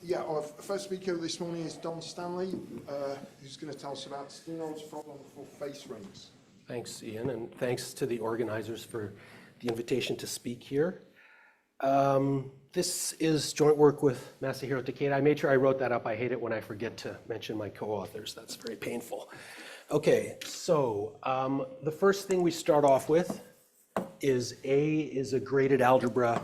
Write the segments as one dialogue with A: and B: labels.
A: Yeah, our first speaker this morning is Stanley, who's going to tell us about Steenrod's problem for face rings.
B: Thanks, Ian, and thanks to the organizers for the invitation to speak here. This is joint work with Masahiro Takeda. I made sure I wrote that up. I hate it when I forget to mention my co-authors. That's very painful. Okay, so the first thing we start off with is A is a graded algebra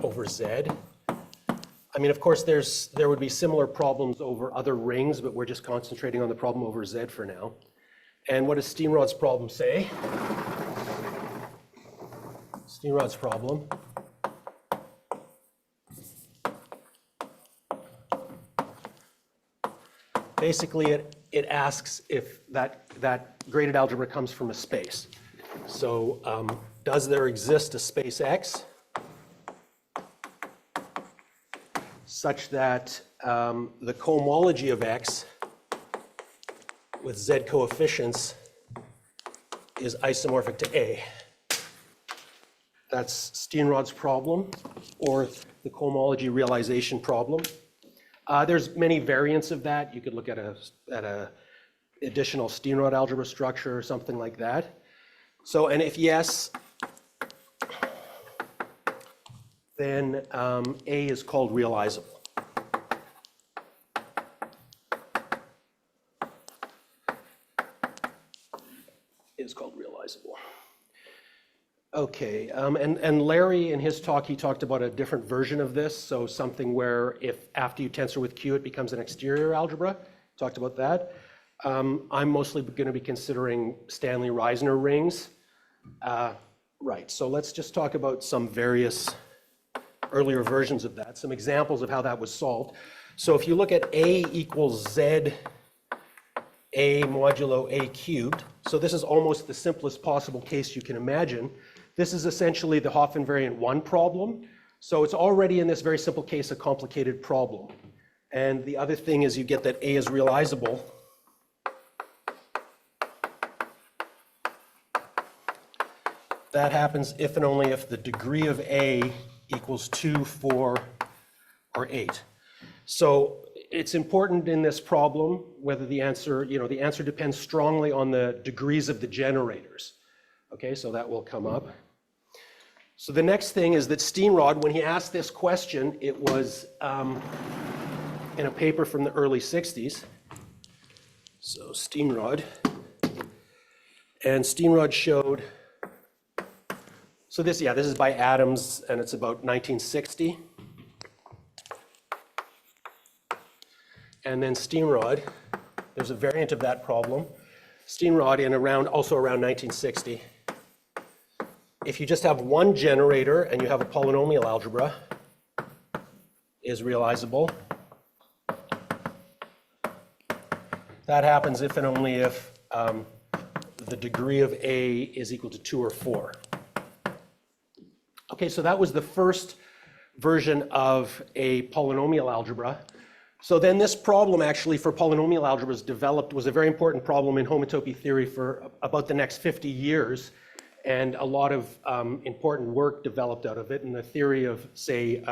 B: over Z. I mean, of course, there would be similar problems over other rings, but we're just concentrating on the problem over Z for now. And what does Steenrod's problem say? Steenrod's problem basically it asks if that graded algebra comes from a space. So does there exist a space X such that the cohomology of X with Z coefficients is isomorphic to A? That's Steenrod's problem, or the cohomology realization problem. There's many variants of that. You could look at a additional Steenrod algebra structure or something like that. So, and if yes, then A is called realizable. Is called realizable. Okay, and Larry in his talk, he talked about a different version of this. So something where if after you tensor with Q, it becomes an exterior algebra. Talked about that. I'm mostly going to be considering Stanley-Reisner rings. Right, so let's just talk about some various earlier versions of that, some examples of how that was solved. So if you look at A equals Z A modulo A cubed, so this is almost the simplest possible case you can imagine. This is essentially the Hopf invariant 1 problem. So it's already in this very simple case a complicated problem. And the other thing is you get that A is realizable. That happens if and only if the degree of A equals 2, 4, or 8. So it's important in this problem whether the answer, the answer depends strongly on the degrees of the generators. Okay, so that will come up. So the next thing is that Steenrod, when he asked this question, it was in a paper from the early 60s. So Steenrod. And Steenrod showed, so this is by Adams, and it's about 1960. And then Steenrod, there's a variant of that problem. Steenrod also around 1960. If you just have one generator and you have a polynomial algebra, is realizable. That happens if and only if the degree of A is equal to 2 or 4. Okay, so that was the first version of a polynomial algebra. So then this problem actually for polynomial algebras was a very important problem in homotopy theory for about the next 50 years. And a lot of important work developed out of it. And the theory of, say,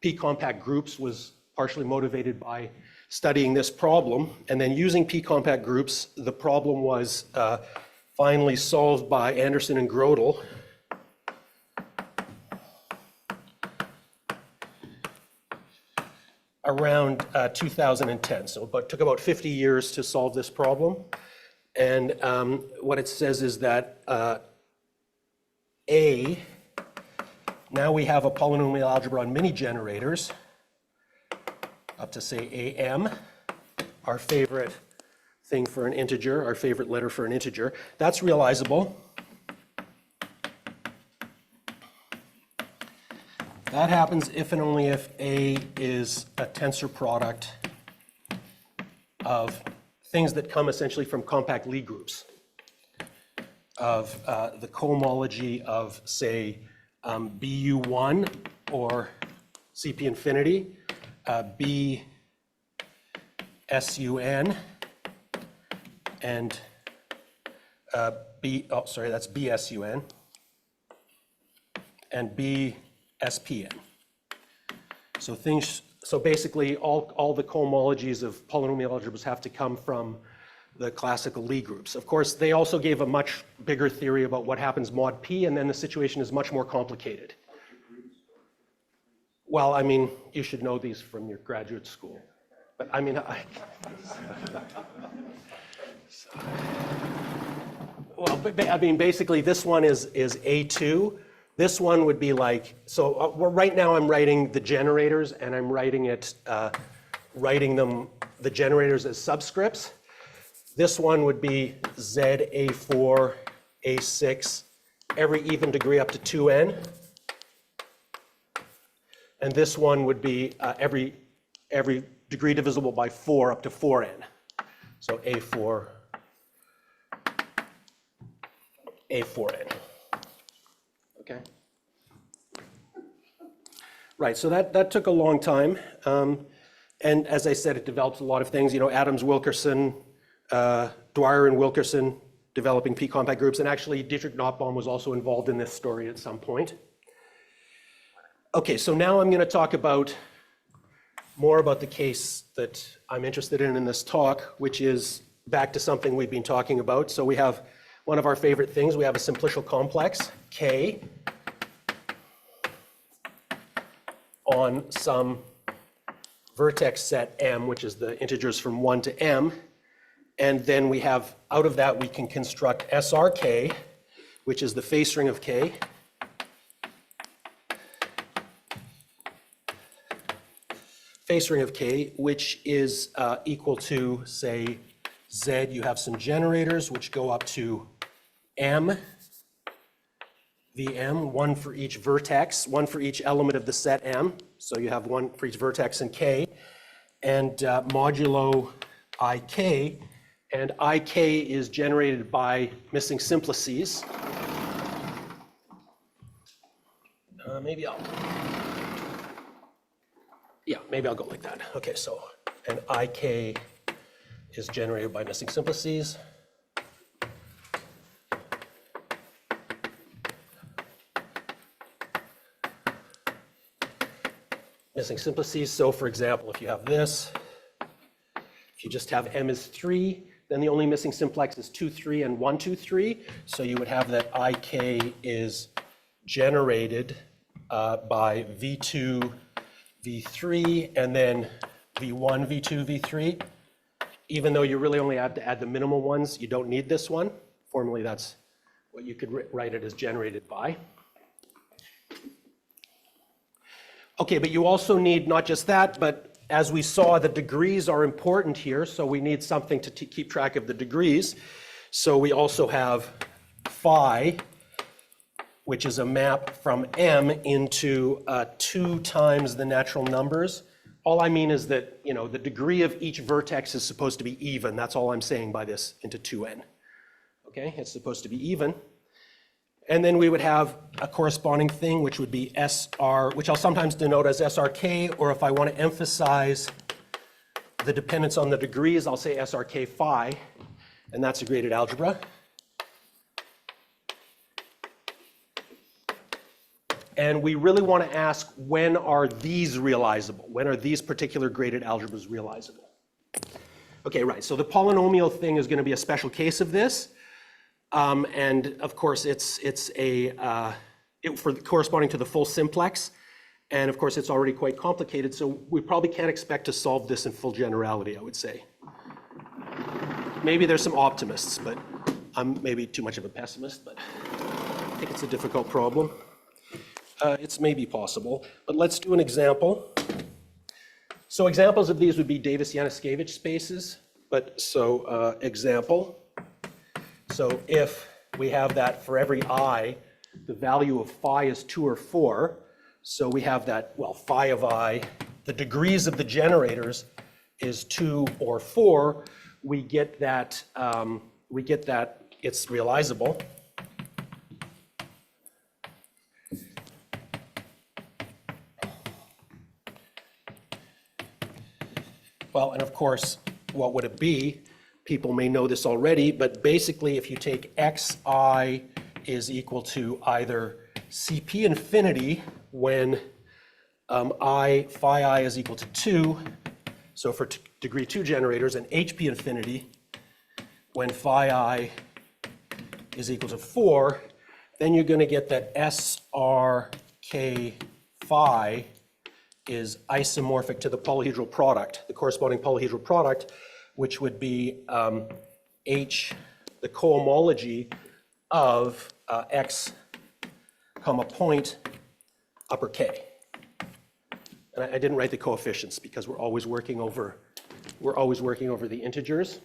B: p-compact groups was partially motivated by studying this problem. And then using p-compact groups, the problem was finally solved by Anderson and Grodel. Around 2010. So it took about 50 years to solve this problem. And what it says is that A, now we have a polynomial algebra on mini generators up to say AM, our favorite thing for an integer, our favorite letter for an integer. That's realizable. That happens if and only if A is a tensor product of things that come essentially from compact Lie groups, of the cohomology of, say, BU1 or CP infinity, BSUN, and that's BSUN. and B SPn. So basically all the cohomologies of polynomial algebras have to come from the classical Lie groups. Of course, they also gave a much bigger theory about what happens mod P, and then the situation is much more complicated. Well, I mean, you should know these from your graduate school. But I mean, basically this one is A2. This one would be like, so right now I'm writing the generators, and I'm writing the generators as subscripts. This one would be Z, A4, A6, every even degree up to 2n. And this one would be every degree divisible by 4 up to 4n. So A4, A4n. Okay. Right, so that took a long time. And as I said, it develops a lot of things. You know, Adams, Wilkerson, Dwyer and Wilkerson developing P-compact groups. And actually, Dietrich Nottbaum was also involved in this story at some point. Okay, so now I'm going to talk more about the case that I'm interested in this talk, which is back to something we've been talking about. So we have one of our favorite things. We have a simplicial complex, K, on some vertex set M, which is the integers from 1 to M. And then we have, out of that, we can construct SRK, which is the face ring of K. Face ring of K, which is equal to, say, Z. You have some generators which go up to M, Vm, one for each vertex, one for each element of the set M. So you have one for each vertex in K, and modulo Ik, and Ik is generated by missing simplices. Maybe I'll go like that. Okay, so, and Ik is generated by missing simplices. Missing simplices, so for example, if you have this, if you just have M is 3, then the only missing simplex is 2, 3, and 1, 2, 3. So you would have that Ik is generated by V2, V3, and then V1, V2, V3. Even though you really only have to add the minimal ones, you don't need this one. Formally, that's what you could write it as generated by. Okay, but you also need not just that, but as we saw, the degrees are important here, so we need something to keep track of the degrees. So we also have phi, which is a map from M into 2 times the natural numbers. All I mean is that, you know, the degree of each vertex is supposed to be even. That's all I'm saying by this, into 2n. Okay, it's supposed to be even. And then we would have a corresponding thing, which would be SR, which I'll sometimes denote as SRK, or if I want to emphasize the dependence on the degrees, I'll say SRK phi, and that's a graded algebra. And we really want to ask, when are these realizable? When are these particular graded algebras realizable? Okay, right, so the polynomial thing is going to be a special case of this. And of course, it's corresponding to the full simplex. And of course, it's already quite complicated, so we probably can't expect to solve this in full generality, I would say. Maybe there's some optimists, but I'm maybe too much of a pessimist, but I think it's a difficult problem. It's maybe possible, but let's do an example. So examples of these would be Davis-Yanuszkiewicz spaces, but so example. So if we have that for every I, the value of phi is 2 or 4, so we have that, well, phi of I, the degrees of the generators is 2 or 4, we get that it's realizable. Well, and of course, what would it be? People may know this already, but basically if you take xi is equal to either Cp infinity when phi I is equal to 2, so for degree 2 generators, and Hp infinity when phi I is equal to 4, then you're going to get that SRK phi is isomorphic to the polyhedral product, the corresponding polyhedral product, which would be H, the cohomology of X comma point upper K. And I didn't write the coefficients because we're always working over the integers.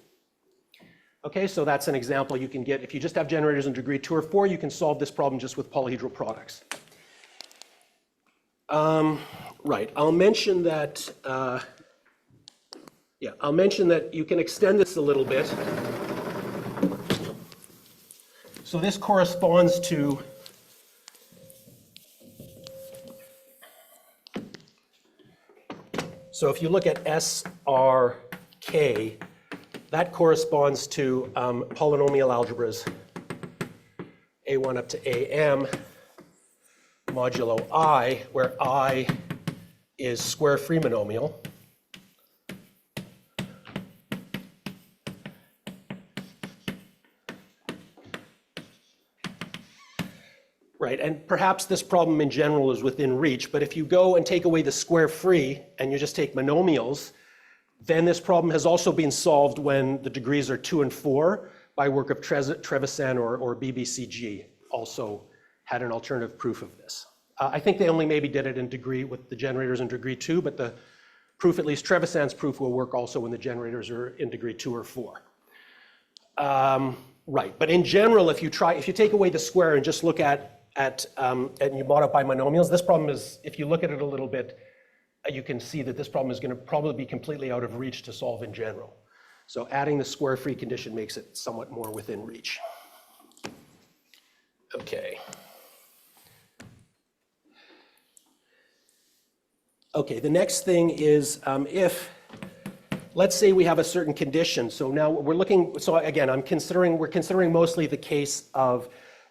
B: Okay, so that's an example you can get. If you just have generators in degree 2 or 4, you can solve this problem just with polyhedral products. Right, I'll mention that you can extend this a little bit. So this corresponds to so if you look at SRK, that corresponds to polynomial algebras A1 up to AM modulo I, where I is square free monomial. Right, and perhaps this problem in general is within reach, but if you go and take away the square free and you just take monomials, then this problem has also been solved when the degrees are 2 and 4 by work of Trevisan or BBCG, also had an alternative proof of this. I think they only maybe did it in degree with the generators in degree 2, but the proof, at least Trevisan's proof, will work also when the generators are in degree 2 or 4. Right, but in general, if you take away the square and just look and you modify monomials, this problem is, if you look at it a little bit, you can see that this problem is going to probably be completely out of reach to solve in general. So adding the square free condition makes it somewhat more within reach. Okay. Okay, the next thing is if, let's say we have a certain condition. So now we're looking, so again, we're considering mostly the case of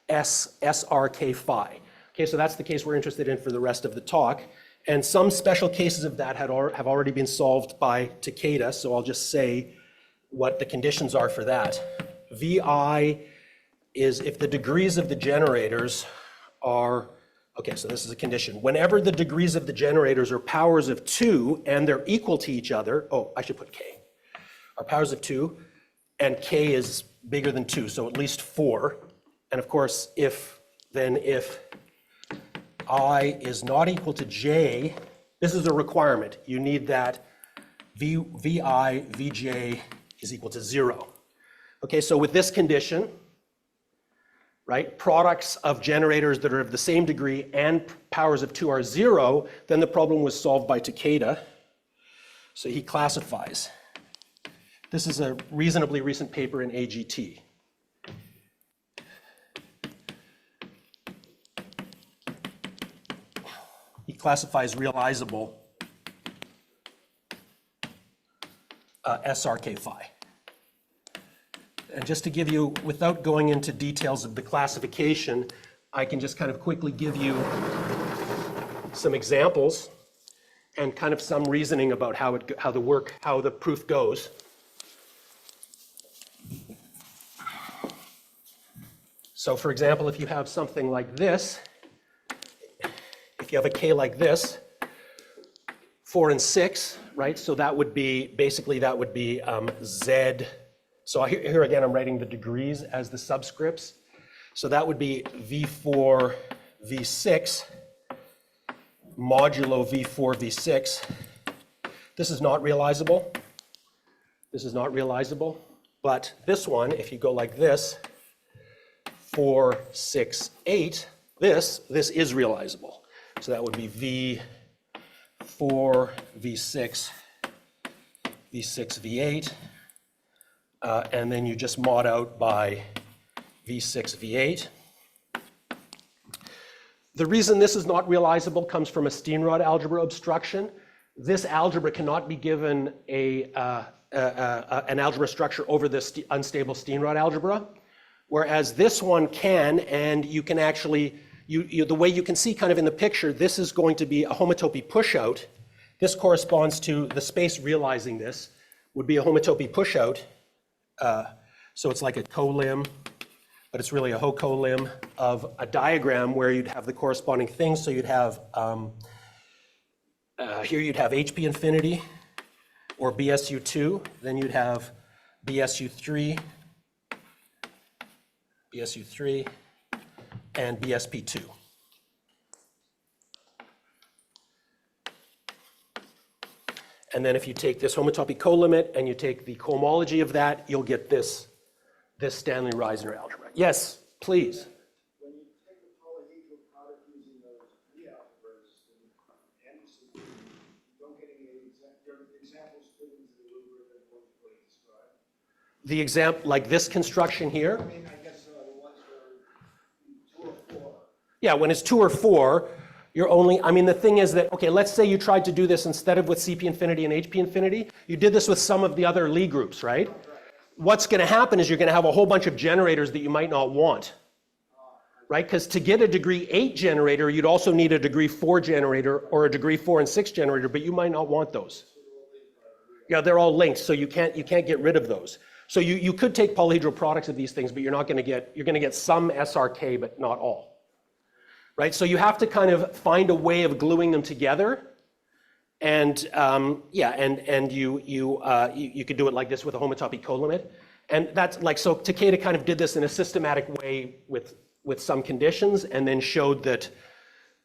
B: SRK phi. Okay, so that's the case we're interested in for the rest of the talk. And some special cases of that have already been solved by Takeda, so I'll just say what the conditions are for that. VI is if the degrees of the generators are, okay, so this is a condition. Whenever the degrees of the generators are powers of 2 and they're equal to each other, oh, I should put K, are powers of 2 and K is bigger than 2, so at least 4. And of course, if I is not equal to J, this is a requirement. You need that VI, Vj is equal to 0. Okay, so with this condition, right, products of generators that are of the same degree and powers of 2 are 0, then the problem was solved by Takeda. So he classifies. This is a reasonably recent paper in AGT. He classifies realizable SRK phi. And just to give you, without going into details of the classification, I can just kind of quickly give you some examples and kind of some reasoning about how the proof goes. So for example, if you have something like this, if you have a K like this, 4 and 6, right? So that would be, basically that would be Z. So here again, I'm writing the degrees as the subscripts. So that would be V4, V6, modulo V4, V6. This is not realizable. This is not realizable. But this one, if you go like this, 4, 6, 8, this is realizable. So that would be V4, V6, V6, V8. And then you just mod out by V6, V8. The reason this is not realizable comes from a Steenrod algebra obstruction. This algebra cannot be given an algebra structure over the unstable Steenrod algebra, whereas this one can, and you can actually the way you can see kind of in the picture, this is going to be a homotopy pushout. This corresponds to the space realizing this would be a homotopy pushout. So it's like a colimb, but it's really a ho-colimb of a diagram where you'd have the corresponding things. So you'd have, here you'd have HP infinity or BSU2, then you'd have BSU3, and BSP2. And then if you take this homotopy colimit and you take the cohomology of that, you'll get this Stanley-Reisner algebra. Yes, please.
C: When you take the polyhedral product using those three algebras and Anderson, you don't get any examples fit into the rubric of what you described.
B: The example, like this construction here?
C: I mean, I guess the ones where 2 or 4.
B: Yeah, when it's 2 or 4, you're only, I mean, the thing is that, okay, let's say you tried to do this instead of with CP infinity and HP infinity, you did this with some of the other Lie groups, right? What's going to happen is you're going to have a whole bunch of generators that you might not want, right? Because to get a degree 8 generator, you'd also need a degree 4 generator or a degree 4 and 6 generator, but you might not want those. Yeah, they're all linked, so you can't get rid of those. So you could take polyhedral products of these things, but you're going to get some SRK, but not all. Right, so you have to kind of find a way of gluing them together, and you could do it like this with a homotopy colimit, and that's like, so Takeda kind of did this in a systematic way with some conditions, and then showed that,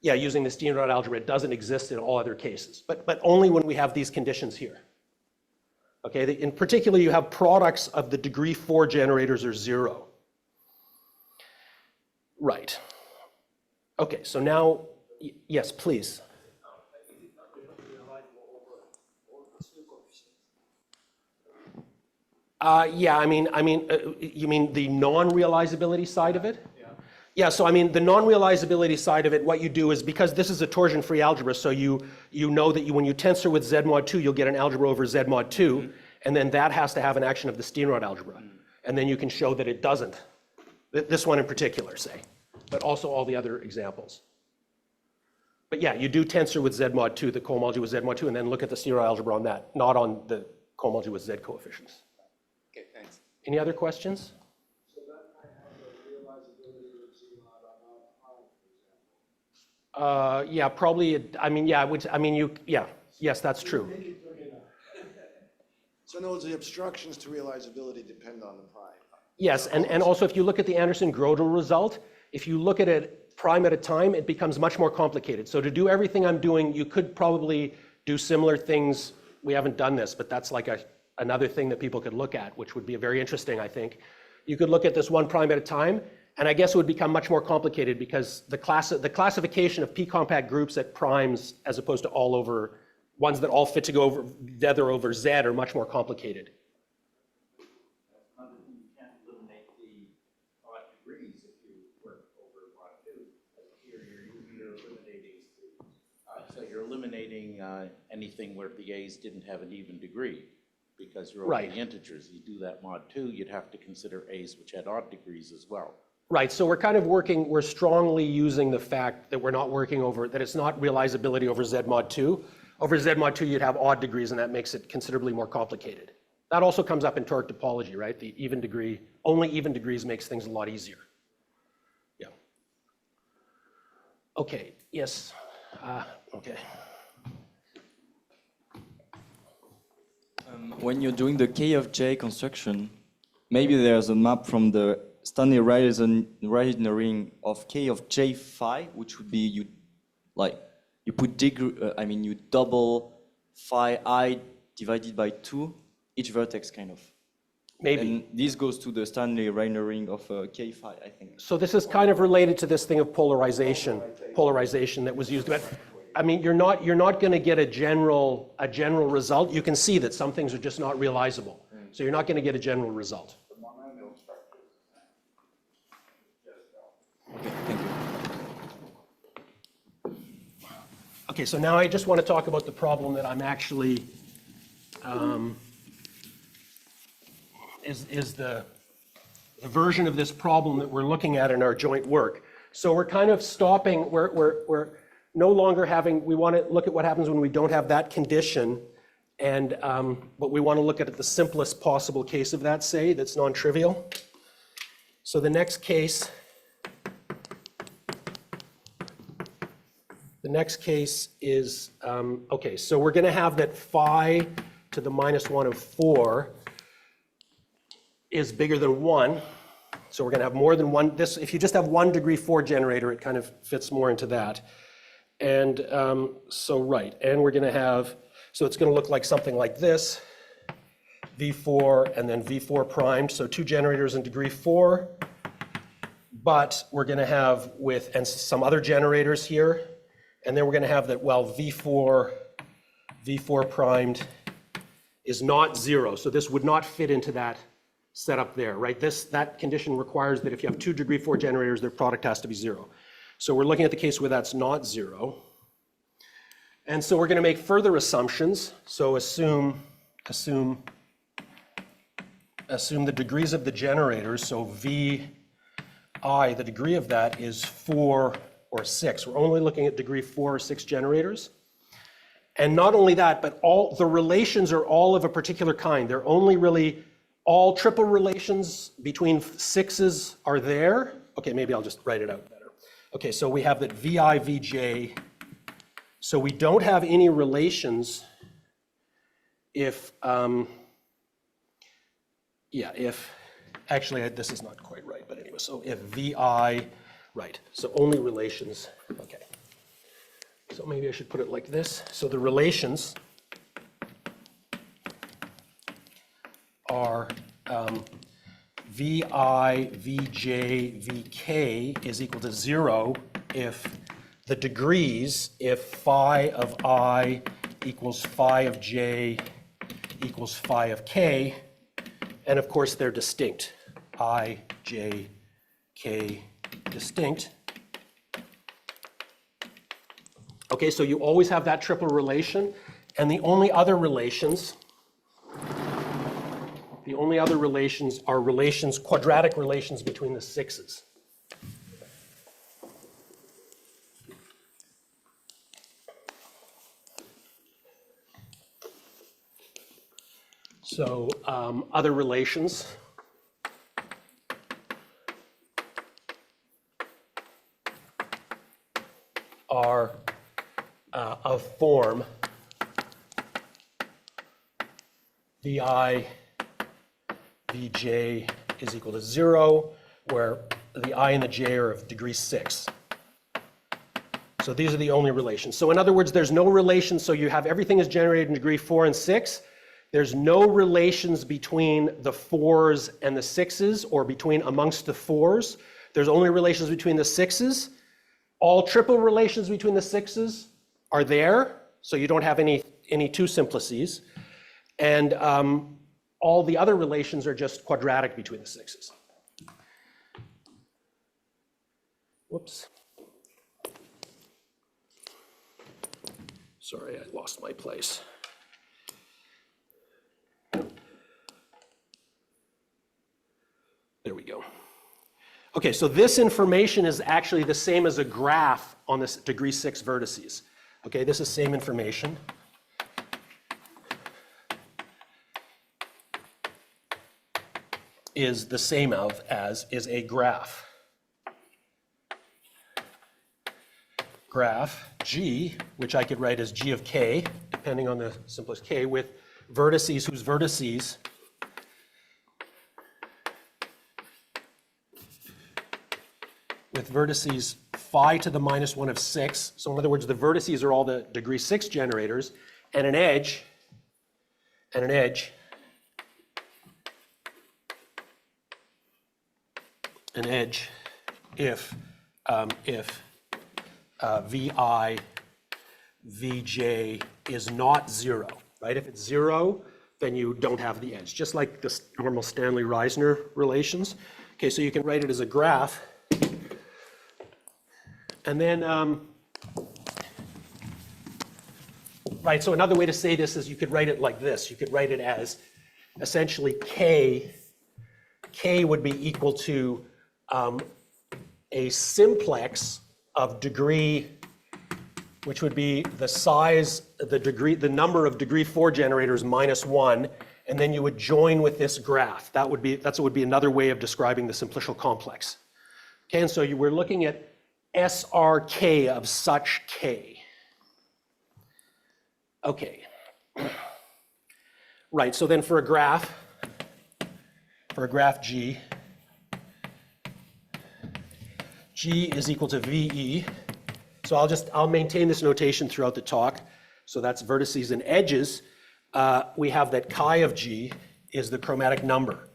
B: yeah, using the Steenrod algebra, it doesn't exist in all other cases, but only when we have these conditions here. Okay, in particular, you have products of the degree 4 generators are 0. Right. Okay, so now, yes, please. Yeah, I mean, you mean the non-realizability side of it? Yeah, so I mean, the non-realizability side of it, what you do is, because this is a torsion-free algebra, so you know that when you tensor with Z mod 2, you'll get an algebra over Z mod 2, and then that has to have an action of the Steenrod algebra. And then you can show that it doesn't. This one in particular, say, but also all the other examples. But yeah, you do tensor with Z mod 2, the cohomology with Z mod 2, and then look at the Steenrod algebra on that, not on the cohomology with Z coefficients.
D: Okay, thanks.
B: Any other questions?
C: So that might have the realizability of Z mod on prime, for example.
B: Yeah, probably, I mean, yeah, yes, that's true.
C: So in other words, the obstructions to realizability depend on the prime.
B: Yes, and also if you look at the Anderson-Grodel result, if you look at it prime at a time, it becomes much more complicated. So to do everything I'm doing, you could probably do similar things. We haven't done this, but that's like another thing that people could look at, which would be very interesting, I think. You could look at this one prime at a time, and I guess it would become much more complicated because the classification of p-compact groups at primes as opposed to all over, ones that all fit together over Z are much more complicated.
E: You can't eliminate the odd degrees if you work over mod 2. Here you're eliminating, so you're eliminating anything where the A's didn't have an even degree because you're over
B: Right.
E: the integers. You do that mod 2, you'd have to consider A's which had odd degrees as well.
B: Right, so we're strongly using the fact that we're not working over, that it's not realizability over Z mod 2. Over Z mod 2, you'd have odd degrees, and that makes it considerably more complicated. That also comes up in toric topology, right? The even degree, only even degrees makes things a lot easier. Yeah. Okay, yes, okay.
F: When you're doing the K of J construction, maybe there's a map from the Stanley Reisner of K of J phi, which would be you put you double phi I divided by 2 each vertex kind of.
B: Maybe.
F: And this goes to the Stanley Reisner ring of K phi, I think.
B: So this is kind of related to this thing of polarization that was used. But I mean, you're not going to get a general result. You can see that some things are just not realizable. So you're not going to get a general result.
F: Okay, thank you.
B: Okay, so now I just want to talk about the problem that I'm actually, is the version of this problem that we're looking at in our joint work. So we're kind of stopping, we're no longer having, we want to look at what happens when we don't have that condition, and, but we want to look at the simplest possible case of that, say, that's non-trivial. So the next case is, okay, so we're going to have that phi to the -1 of 4 is bigger than 1. So we're going to have more than one. This, if you just have 1 degree 4 generator, it kind of fits more into that. And so, right, and we're going to have, so it's going to look like something like this, V4 and then V4 primed, so 2 generators in degree 4. But we're going to have with, and some other generators here, and then we're going to have that, well, V4 primed is not 0, so this would not fit into that setup there, right? That condition requires that if you have 2 degree 4 generators, their product has to be 0. So we're looking at the case where that's not 0. And so we're going to make further assumptions. So assume the degrees of the generators. So Vi, the degree of that is 4 or 6. We're only looking at degree 4 or 6 generators. And not only that, but all the relations are all of a particular kind. They're only really all triple relations between 6s are there. Okay, maybe I'll just write it out better. Okay, so we have that Vi, Vj. So we don't have any relations if, actually this is not quite right, but anyway, so if Vi, right, so only relations, okay. So maybe I should put it like this. So the relations are Vi, Vj, Vk is equal to 0 if the degrees, if phi of I equals phi of j equals phi of k, and of course they're distinct. I, j, k, distinct. Okay, so you always have that triple relation, and the only other relations are relations, quadratic relations between the 6s. So other relations are of form Vi, Vj is equal to 0, where the I and the j are of degree 6. So these are the only relations. So in other words, there's no relation, so you have everything is generated in degree 4 and 6. There's no relations between the 4s and the 6s, or between amongst the 4s. There's only relations between the 6s. All triple relations between the 6s are there, so you don't have any two simplices. And all the other relations are just quadratic between the 6s. Whoops. Sorry, I lost my place. There we go. Okay, so this information is actually the same as a graph on this degree 6 vertices. Okay, this is same information. Is the same as is a graph. Graph G, which I could write as G of K, depending on the simplest K, with vertices whose vertices phi to the -1 of 6. So in other words, the vertices are all the degree 6 generators, and an edge if Vi, Vj is not 0, right? If it's 0, then you don't have the edge, just like the normal Stanley-Reisner relations. Okay, so you can write it as a graph. And then, right, so another way to say this is you could write it like this. You could write it as essentially K would be equal to a simplex of degree, which would be the size, the number of degree 4 generators minus 1, and then you would join with this graph. That's what would be another way of describing the simplicial complex. Okay, and so we're looking at SRK of such K. Okay. Right, so then for a graph G, G is equal to VE. So I'll maintain this notation throughout the talk. So that's vertices and edges. We have that chi of G is the chromatic number.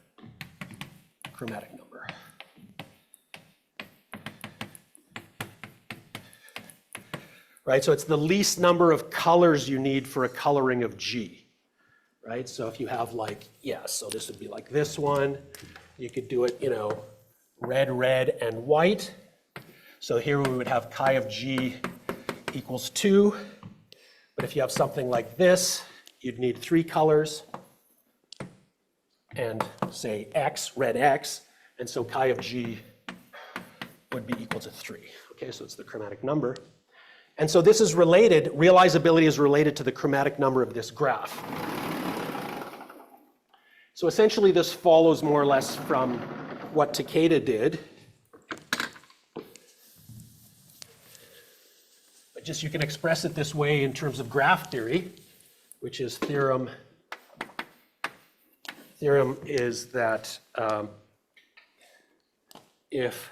B: Right, so it's the least number of colors you need for a coloring of G. Right, so if you have like, so this would be like this one. You could do it, red, and white. So here we would have chi of G equals 2. But if you have something like this, you'd need 3 colors and say X, red X. And so chi of G would be equal to 3. Okay, so it's the chromatic number. And so this is related, realizability is related to the chromatic number of this graph. So essentially this follows more or less from what Takeda did. But just you can express it this way in terms of graph theory, which is theorem is that if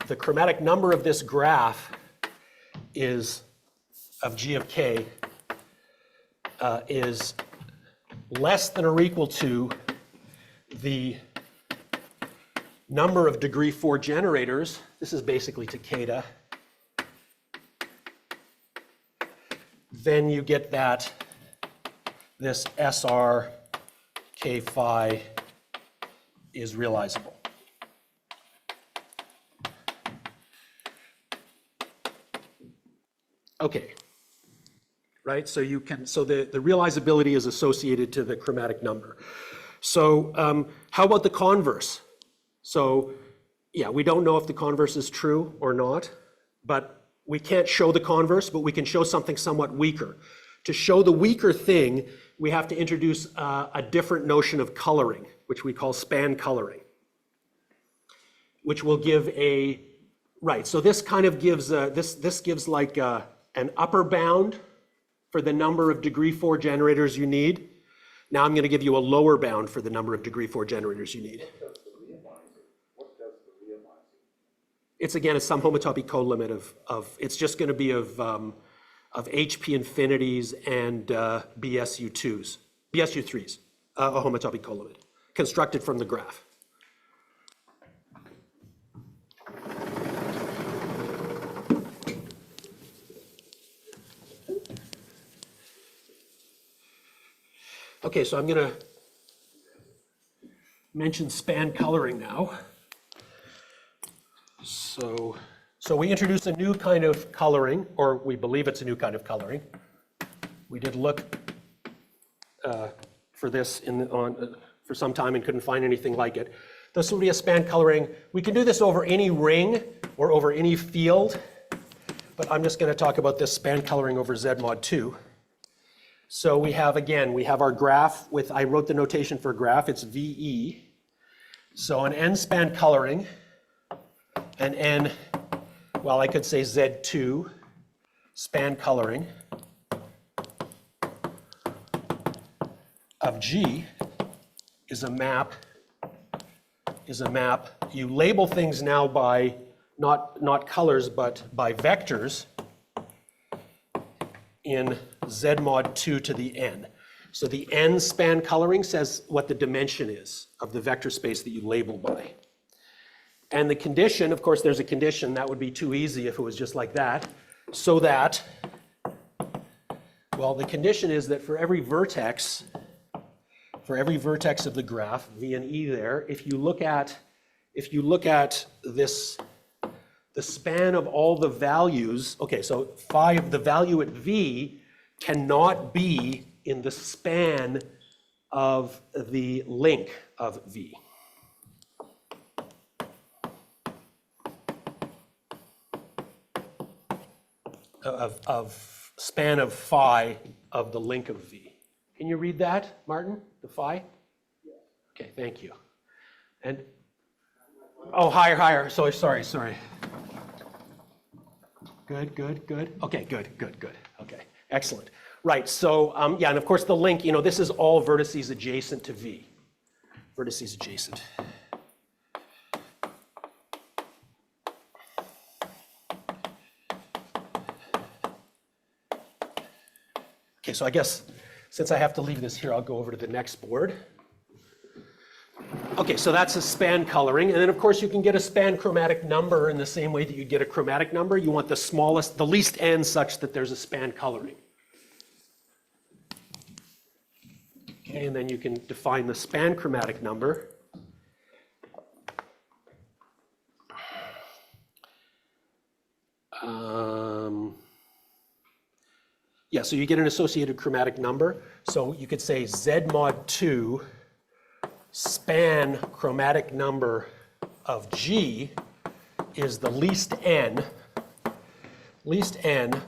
B: the chromatic number of this graph is of G of K is less than or equal to the number of degree 4 generators, this is basically Takeda, then you get that this SR K phi is realizable. Okay, right, so the realizability is associated to the chromatic number. So how about the converse? So we don't know if the converse is true or not, but we can't show the converse, but we can show something somewhat weaker. To show the weaker thing, we have to introduce a different notion of coloring, which we call span coloring, which will give so this kind of gives, this gives like an upper bound for the number of degree 4 generators you need. Now I'm going to give you a lower bound for the number of degree 4 generators you need.
C: What does the realizing?
B: It's again a sum homotopy colimit of it's just going to be of HP infinities and BSU3s, a homotopy colimit, constructed from the graph. Okay, so I'm going to mention span coloring now. So we introduced a new kind of coloring, or we believe it's a new kind of coloring. We did look for this for some time and couldn't find anything like it. This would be a span coloring. We can do this over any ring or over any field, but I'm just going to talk about this span coloring over Z mod 2. So we have our graph with, I wrote the notation for a graph, it's VE. So an N span coloring, an N, well, I could say Z2 span coloring of G is a map. You label things now by not colors, but by vectors in Z mod 2 to the N. So the N span coloring says what the dimension is of the vector space that you label by. And the condition, of course, there's a condition that would be too easy if it was just like that. So that, well, the condition is that for every vertex of the graph, V and E there, if you look at this, the span of all the values, okay, so the value at V cannot be in the span of the link of V. of span of phi of the link of V. Can you read that, Martin, the phi? Okay, thank you. And, oh, higher, sorry. Good. Okay, good. Okay, excellent. Right, so, yeah, and of course the link, this is all vertices adjacent to V. Vertices adjacent. Okay, so I guess since I have to leave this here, I'll go over to the next board. Okay, so that's a span coloring. And then of course you can get a span chromatic number in the same way that you get a chromatic number. You want the least n such that there's a span coloring. Okay, and then you can define the span chromatic number. Yeah, so you get an associated chromatic number. So you could say Z mod 2 span chromatic number of G is the least n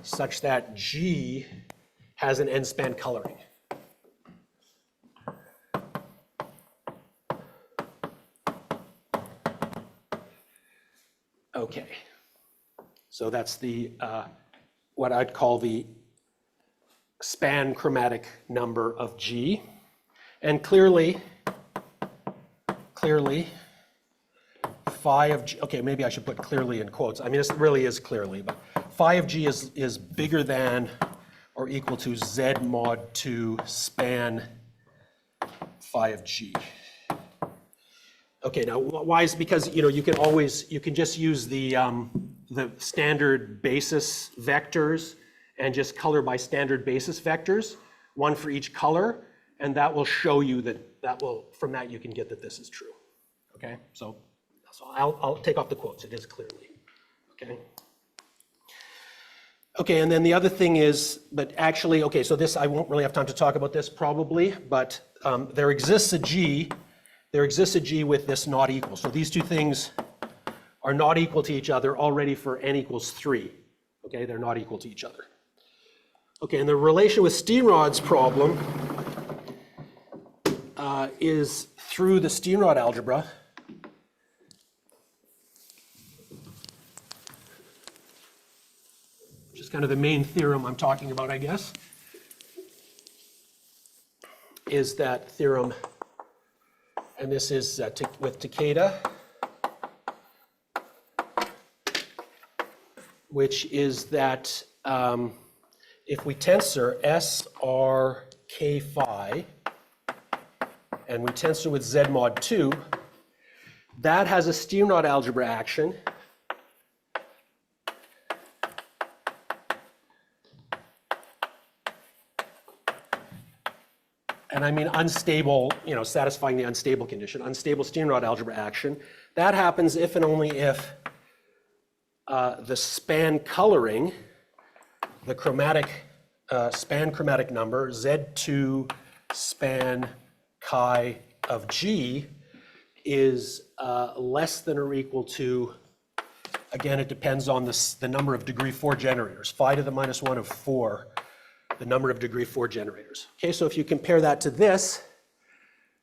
B: such that G has an n-span coloring. Okay, so that's the what I'd call the span chromatic number of G, and clearly phi of G, okay, maybe I should put clearly in quotes. I mean, this really is clearly, but phi of G is bigger than or equal to Z mod 2 span phi of G. Okay, now why is because you can just use the standard basis vectors and just color by standard basis vectors, one for each color, and that will show you from that you can get that this is true. Okay, so I'll take off the quotes. It is clearly. Okay. Okay, and then the other thing is, but actually, okay, so this I won't really have time to talk about this probably, but there exists a G with this not equal. So these two things are not equal to each other already for n equals 3. Okay, they're not equal to each other. Okay, and the relation with Steenrod's problem is through the Steenrod algebra. Which is kind of the main theorem I'm talking about, I guess. Is that theorem, and this is with Takeda, which is that if we tensor S, R, K, phi, and we tensor with Z mod 2, that has a Steenrod algebra action. And I mean unstable, satisfying the unstable condition, unstable Steenrod algebra action. That happens if and only if the span coloring, the chromatic span chromatic number, Z2 span chi of G, is less than or equal to, again, it depends on the number of degree 4 generators, phi to the minus 1 of 4, the number of degree 4 generators. Okay, so if you compare that to this,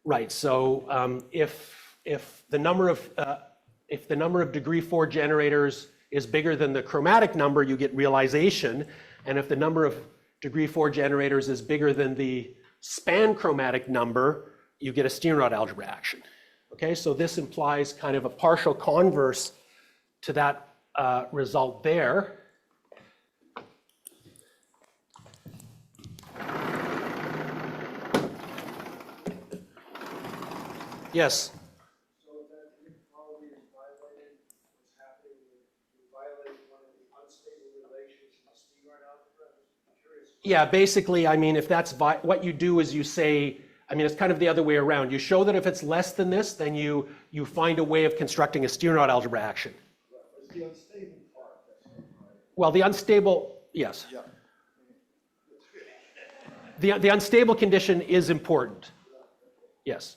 B: right, so if the number of degree 4 generators is bigger than the chromatic number, you get realization, and if the number of degree 4 generators is bigger than the span chromatic number, you get a Steenrod algebra action. Okay, so this implies kind of a partial converse to that result there. Yes?
C: So that inequality is violated, what's happening, you violate one of the unstable relations in the Steenrod algebra? I'm curious.
B: Yeah, basically, I mean, if that's what you do is you say, I mean, it's kind of the other way around. You show that if it's less than this, then you find a way of constructing a Steenrod algebra action.
C: It's the unstable part that's not right.
B: Well, the unstable, yes.
C: Yeah.
B: The unstable condition is important. Yes.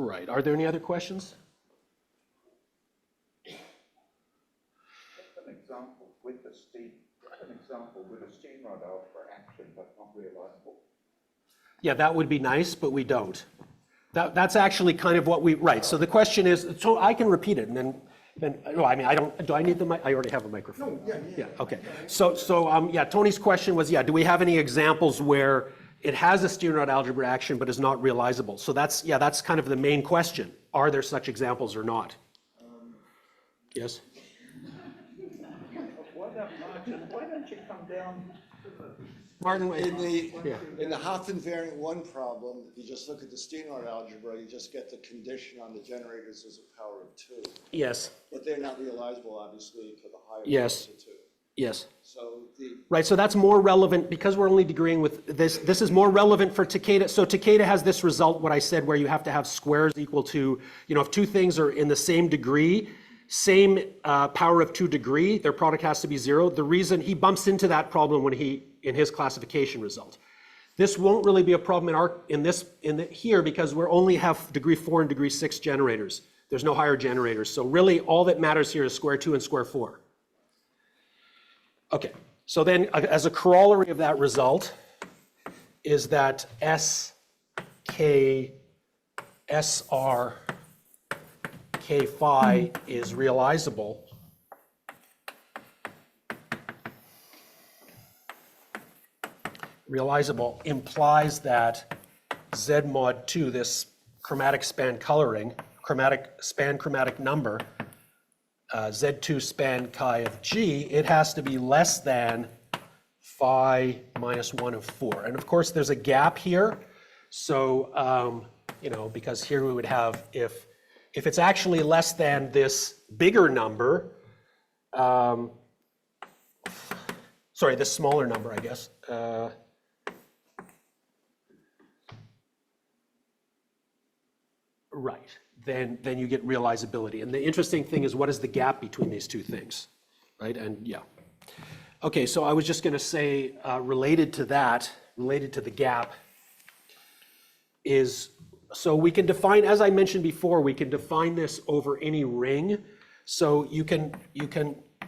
B: Right, are there any other questions?
D: An example with a Steenrod algebra action, but not realizable.
B: Yeah, that would be nice, but we don't. That's actually kind of what we, right, so the question is, so I can repeat it, and then, no, I mean, I don't, do I need the mic? I already have a microphone.
A: No, yeah.
B: Okay, yeah, Tony's question was, yeah, do we have any examples where it has a Steenrod algebra action but is not realizable? So that's, yeah, that's kind of the main question. Are there such examples or not? Yes?
D: Why don't you come down to the
B: Martin,
C: In the Hoff invariant one problem, if you just look at the Steenrod algebra, you just get the condition on the generators as a power of 2.
B: yes,
C: But they're not realizable, obviously, for the higher
B: Yes.
C: powers of 2.
B: yes.
C: So the,
B: Right, so that's more relevant, because we're only agreeing with this, this is more relevant for Takeda. So Takeda has this result, what I said, where you have to have squares equal to, if two things are in the same degree, same power of 2 degree, their product has to be 0. The reason he bumps into that problem in his classification result. This won't really be a problem here because we only have degree 4 and degree 6 generators. There's no higher generators. So really all that matters here is square 2 and square 4. Okay, so then as a corollary of that result is that S, K, SR, K phi is realizable. Realizable implies that Z mod 2, this chromatic span coloring, chromatic number, Z2 span chi of G, it has to be less than phi minus 1 of 4. And of course, there's a gap here. So, because here we would have, if it's actually less than this bigger number, sorry, this smaller number, I guess. Right, then you get realizability. And the interesting thing is, what is the gap between these two things, right? And yeah. Okay, so I was just going to say, related to the gap, is, so we can define, as I mentioned before, we can define this over any ring. So you can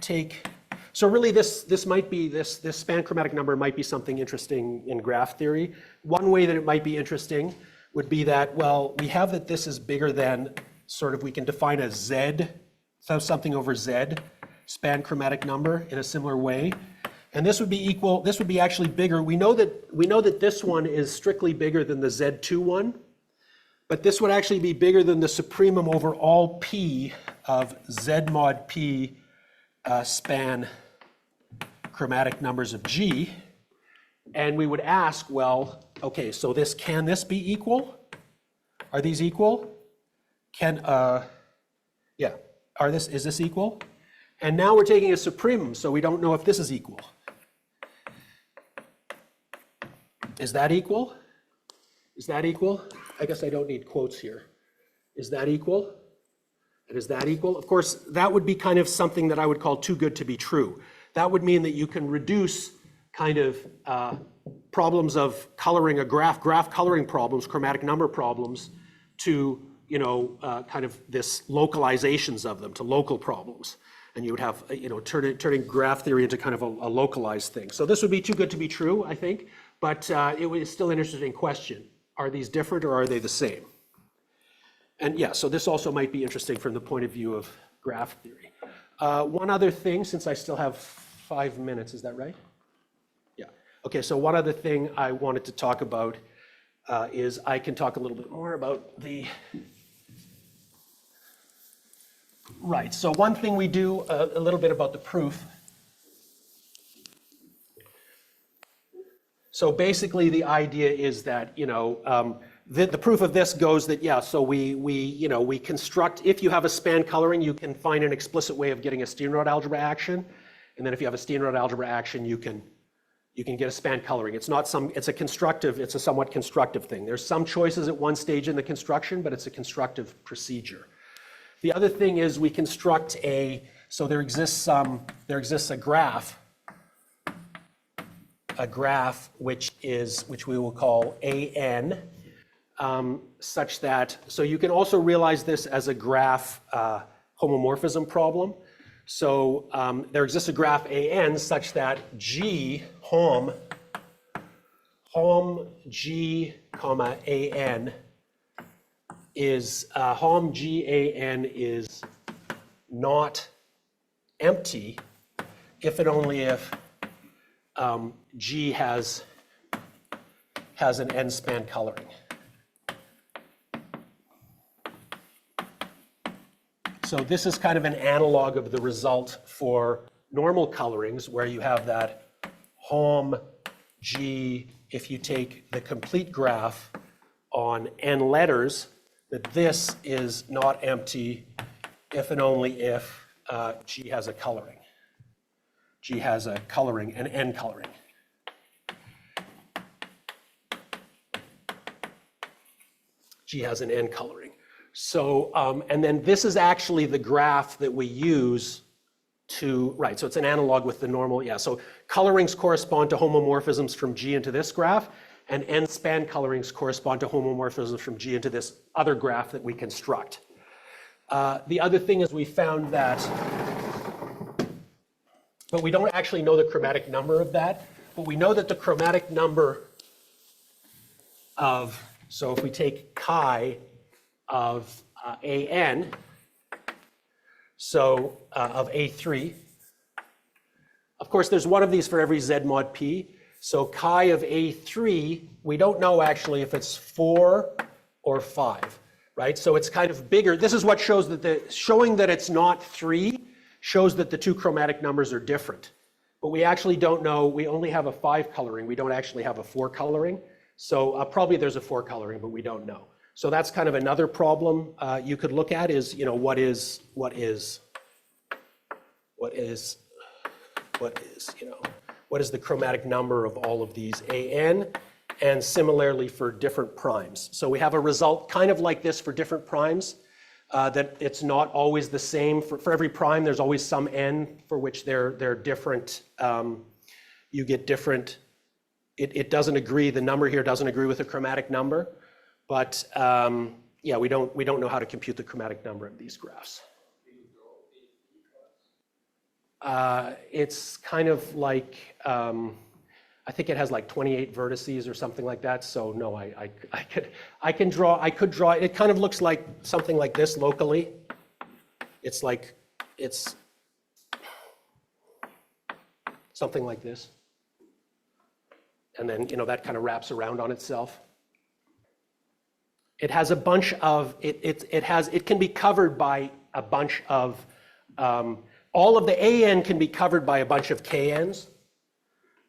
B: take, so really this might be, this span chromatic number might be something interesting in graph theory. One way that it might be interesting would be that, well, we have that this is bigger than, sort of, we can define a Z, so something over Z, span chromatic number in a similar way. And this would be equal, this would be actually bigger. We know that this one is strictly bigger than the Z2 one, but this would actually be bigger than the supremum over all P of Z mod P span chromatic numbers of G. And we would ask, well, okay, so can this be equal? Are these equal? Is this equal? And now we're taking a supremum, so we don't know if this is equal. Is that equal? Is that equal? I guess I don't need quotes here. Is that equal? And is that equal? Of course, that would be kind of something that I would call too good to be true. That would mean that you can reduce kind of problems of coloring a graph coloring problems, chromatic number problems, to kind of this localizations of them, to local problems. And you would have, turning graph theory into kind of a localized thing. So this would be too good to be true, I think, but it was still an interesting question. Are these different or are they the same? And yeah, so this also might be interesting from the point of view of graph theory. One other thing, since I still have 5 minutes, is that right? Yeah. Okay, so one other thing I wanted to talk about is I can talk a little bit more about the... Right, so one thing we do a little bit about the proof. So basically the idea is that, the proof of this goes that, yeah, so we construct, if you have a span coloring, you can find an explicit way of getting a Steenrod algebra action. And then if you have a Steenrod algebra action, you can get a span coloring. It's a somewhat constructive thing. There's some choices at one stage in the construction, but it's a constructive procedure. The other thing is we construct so there exists a graph which we will call AN, such that, so you can also realize this as a graph homomorphism problem. So there exists a graph AN such that G, hom G, comma AN is, hom G AN is not empty if and only if G has an n-span coloring. So this is kind of an analog of the result for normal colorings, where you have that hom G, if you take the complete graph on n letters, that this is not empty if and only if G has a coloring. G has a coloring, an n coloring. G has an n coloring. So, and then this is actually the graph that we use to, right, so it's an analog with the normal, yeah. So colorings correspond to homomorphisms from G into this graph, and n-span colorings correspond to homomorphisms from G into this other graph that we construct. The other thing is we found that, but we don't actually know the chromatic number of that, but we know that the chromatic number of, so if we take chi of AN, so of A3, of course there's one of these for every Z mod P, so chi of A3, we don't know actually if it's 4 or 5, right? So it's kind of bigger. This is what shows that showing that it's not 3 shows that the two chromatic numbers are different. But we actually don't know, we only have a 5 coloring, we don't actually have a 4 coloring. So probably there's a 4 coloring, but we don't know. So that's kind of another problem you could look at is, you know, what is, you know, what is the chromatic number of all of these AN, and similarly for different primes. So we have a result kind of like this for different primes, that it's not always the same. For every prime, there's always some n for which they're different. You get different, it doesn't agree, the number here doesn't agree with the chromatic number. But yeah, we don't know how to compute the chromatic number of these graphs. It's kind of like, I think it has like 28 vertices or something like that. So no, I could draw, it kind of looks like something like this locally. It's like, it's something like this. And then, you know, that kind of wraps around on itself. It has a bunch of, it can be covered by a bunch of, all of the AN can be covered by a bunch of KNs.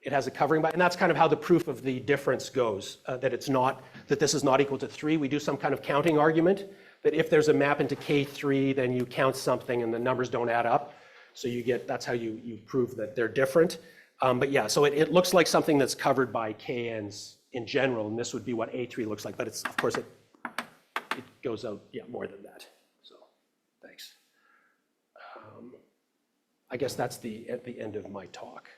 B: It has a covering by, and that's kind of how the proof of the difference goes, that it's not, that this is not equal to 3. We do some kind of counting argument that if there's a map into K3, then you count something and the numbers don't add up. So you get, that's how you prove that they're different. But yeah, so it looks like something that's covered by KNs in general, and this would be what A3 looks like, but it's, of course, it goes out, yeah, more than that. So, thanks. I guess that's at the end of my talk.